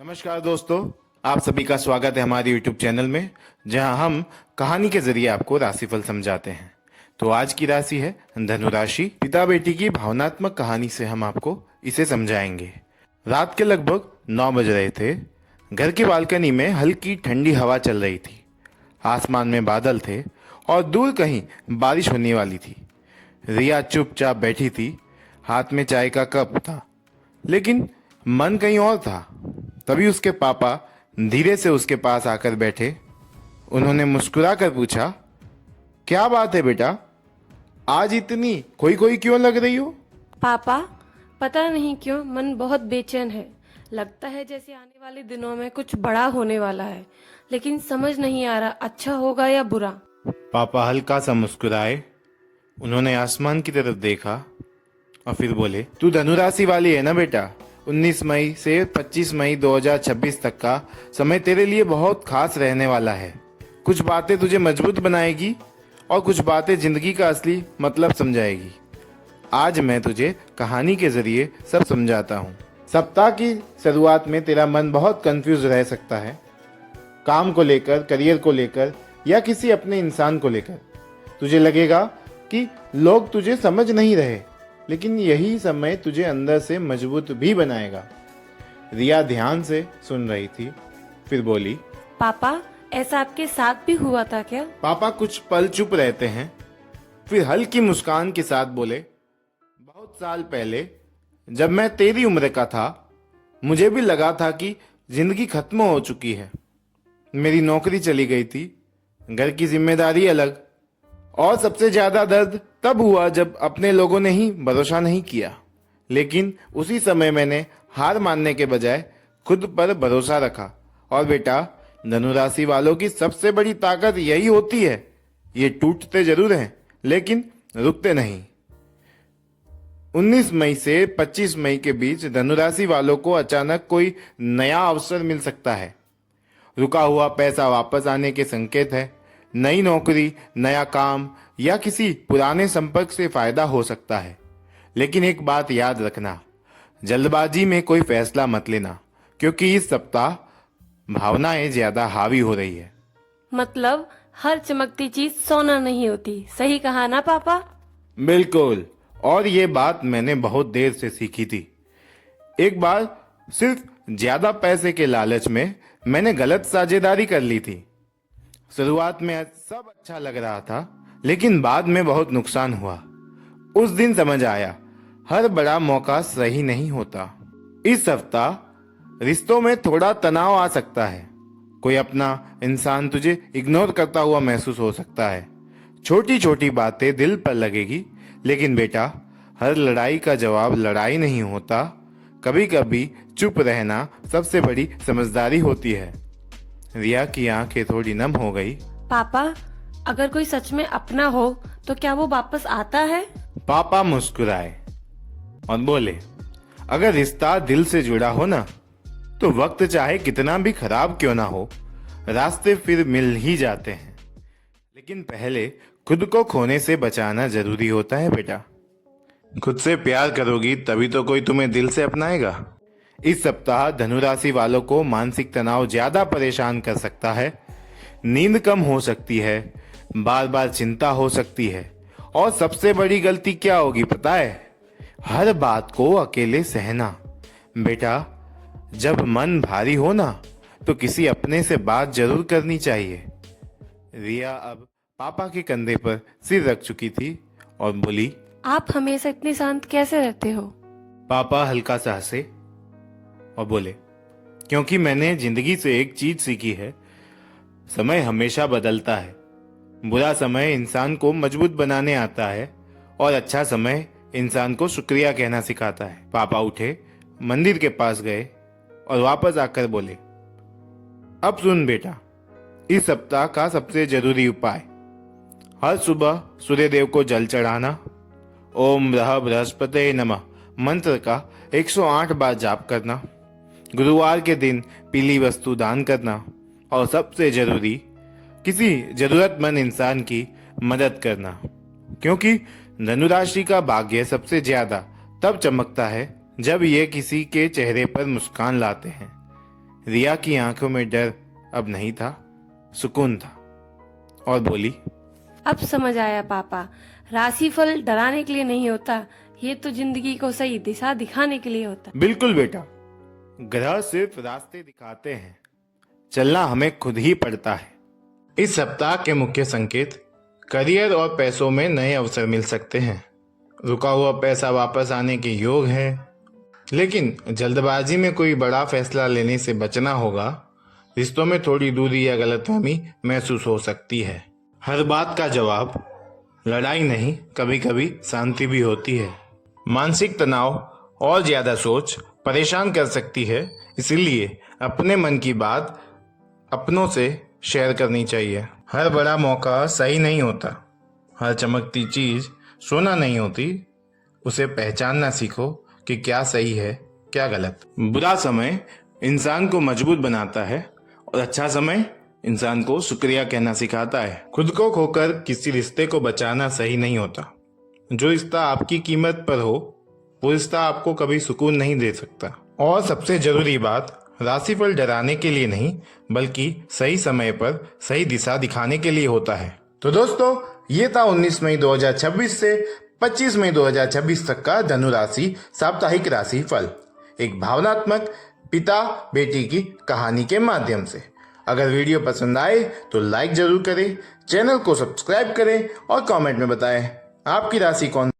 नमस्कार दोस्तों, आप सभी का स्वागत है हमारे YouTube चैनल में, जहां हम कहानी के जरिए आपको राशिफल समझाते हैं। तो आज की राशि है धनु राशि। पिता बेटी की भावनात्मक कहानी से हम आपको इसे समझाएंगे। रात के लगभग 9 बज रहे थे। घर की बालकनी में हल्की ठंडी हवा चल रही थी। आसमान में बादल थे और दूर कहीं बारिश होने वाली थी। रिया चुपचाप बैठी थी, हाथ में चाय का कप था, लेकिन मन कहीं और था। तभी उसके पापा धीरे से उसके पास आकर बैठे। उन्होंने मुस्कुरा कर पूछा, क्या बात है बेटा, आज इतनी खोई खोई क्यों लग रही हो? पापा, पता नहीं क्यों मन बहुत बेचैन है। लगता है जैसे आने वाले दिनों में कुछ बड़ा होने वाला है, लेकिन समझ नहीं आ रहा अच्छा होगा या बुरा। पापा हल्का सा मुस्कुराए। उन्होंने आसमान की तरफ देखा और फिर बोले, तू धनु राशि वाली है ना बेटा। 19 मई से 25 मई 2026 तक का समय तेरे लिए बहुत खास रहने वाला है। कुछ बातें तुझे मजबूत बनाएगी और कुछ बातें जिंदगी का असली मतलब समझाएगी। आज मैं तुझे कहानी के जरिए सब समझाता हूँ। सप्ताह की शुरुआत में तेरा मन बहुत कंफ्यूज रह सकता है, काम को लेकर, करियर को लेकर या किसी अपने इंसान को लेकर। तुझे लगेगा कि लोग तुझे समझ नहीं रहे, लेकिन यही समय तुझे अंदर से मजबूत भी बनाएगा। रिया ध्यान से सुन रही थी, फिर बोली, पापा, ऐसा आपके साथ भी हुआ था क्या? पापा कुछ पल चुप रहते हैं, फिर हल्की मुस्कान के साथ बोले, बहुत साल पहले जब मैं तेरी उम्र का था, मुझे भी लगा था कि जिंदगी खत्म हो चुकी है। मेरी नौकरी चली गई थी, घर की जिम्मेदारी अलग, और सबसे ज्यादा दर्द तब हुआ जब अपने लोगों ने ही भरोसा नहीं किया। लेकिन उसी समय मैंने हार मानने के बजाय खुद पर भरोसा रखा। और बेटा, धनु राशि वालों की सबसे बड़ी ताकत यही होती है। ये टूटते जरूर हैं, लेकिन रुकते नहीं। 19 मई से 25 मई के बीच धनु राशि वालों को अचानक कोई नया अवसर मिल सकता है। रुका हुआ पैसा वापस आने के संकेत है। नई नौकरी, नया काम या किसी पुराने संपर्क से फायदा हो सकता है। लेकिन एक बात याद रखना, जल्दबाजी में कोई फैसला मत लेना, क्योंकि इस सप्ताह भावनाएं ज्यादा हावी हो रही है। मतलब हर चमकती चीज सोना नहीं होती, सही कहा ना पापा? बिल्कुल, और ये बात मैंने बहुत देर से सीखी थी। एक बार सिर्फ ज्यादा पैसे के लालच में मैंने गलत साझेदारी कर ली थी। शुरुआत में सब अच्छा लग रहा था, लेकिन बाद में बहुत नुकसान हुआ। उस दिन समझ आया, हर बड़ा मौका सही नहीं होता। इस सप्ताह रिश्तों में थोड़ा तनाव आ सकता है। कोई अपना इंसान तुझे इग्नोर करता हुआ महसूस हो सकता है। छोटी छोटी बातें दिल पर लगेगी, लेकिन बेटा, हर लड़ाई का जवाब लड़ाई नहीं होता। कभी कभी चुप रहना सबसे बड़ी समझदारी होती है। रिया की आंखें थोड़ी नम हो गई। पापा, अगर कोई सच में अपना हो तो क्या वो वापस आता है? पापा मुस्कुराए और बोले, अगर रिश्ता दिल से जुड़ा हो ना, तो वक्त चाहे कितना भी खराब क्यों ना हो, रास्ते फिर मिल ही जाते हैं। लेकिन पहले खुद को खोने से बचाना जरूरी होता है बेटा। खुद से प्यार करोगी तभी तो कोई तुम्हें दिल से अपनाएगा। इस सप्ताह धनु राशि वालों को मानसिक तनाव ज्यादा परेशान कर सकता है। नींद कम हो सकती है, बार बार चिंता हो सकती है, और सबसे बड़ी गलती क्या होगी पता है? हर बात को अकेले सहना। बेटा, जब मन भारी हो ना, तो किसी अपने से बात जरूर करनी चाहिए। रिया अब पापा के कंधे पर सिर रख चुकी थी और बोली, आप हमेशा इतने शांत कैसे रहते हो? पापा हल्का सा हंसे और बोले, क्योंकि मैंने जिंदगी से एक चीज सीखी है, समय हमेशा बदलता है। बुरा समय इंसान को मजबूत बनाने आता है, और अच्छा समय इंसान को शुक्रिया कहना सिखाता है। पापा उठे, मंदिर के पास गए और वापस आकर बोले, अब सुन बेटा, इस सप्ताह का सबसे जरूरी उपाय, हर सुबह सूर्य देव को जल चढ़ाना। ओम रह बृहस्पते नमः मंत्र का 108 बार जाप करना। गुरुवार के दिन पीली वस्तु दान करना। और सबसे जरूरी, किसी जरूरतमंद इंसान की मदद करना, क्योंकि धनु राशि का भाग्य सबसे ज्यादा तब चमकता है जब ये किसी के चेहरे पर मुस्कान लाते हैं। रिया की आंखों में डर अब नहीं था, सुकून था, और बोली, अब समझ आया पापा, राशिफल डराने के लिए नहीं होता, ये तो जिंदगी को सही दिशा दिखाने के लिए होता। बिल्कुल बेटा, ग्रह सिर्फ रास्ते दिखाते हैं, चलना हमें खुद ही पड़ता है। इस सप्ताह के मुख्य संकेत, करियर और पैसों में नए अवसर मिल सकते हैं। रुका हुआ पैसा वापस आने के योग है, लेकिन जल्दबाजी में कोई बड़ा फैसला लेने से बचना होगा। रिश्तों में थोड़ी दूरी या गलतफहमी महसूस हो सकती है। हर बात का जवाब लड़ाई नहीं, कभी कभी शांति भी होती है। मानसिक तनाव और ज्यादा सोच परेशान कर सकती है, इसलिए अपने मन की बात अपनों से शेयर करनी चाहिए। हर बड़ा मौका सही नहीं होता, हर चमकती चीज सोना नहीं होती। उसे पहचानना सीखो कि क्या सही है, क्या गलत। बुरा समय इंसान को मजबूत बनाता है और अच्छा समय इंसान को शुक्रिया कहना सिखाता है। खुद को खोकर किसी रिश्ते को बचाना सही नहीं होता। जो रिश्ता आपकी कीमत पर हो, वो रिश्ता आपको कभी सुकून नहीं दे सकता। और सबसे जरूरी बात, राशिफल डराने के लिए नहीं, बल्कि सही समय पर सही दिशा दिखाने के लिए होता है। तो दोस्तों, ये था 19 मई 2026 से 25 मई 2026 तक का धनु राशि साप्ताहिक राशि फल, एक भावनात्मक पिता बेटी की कहानी के माध्यम से। अगर वीडियो पसंद आए तो लाइक जरूर करें, चैनल को सब्सक्राइब करें और कमेंट में बताएं आपकी राशि कौन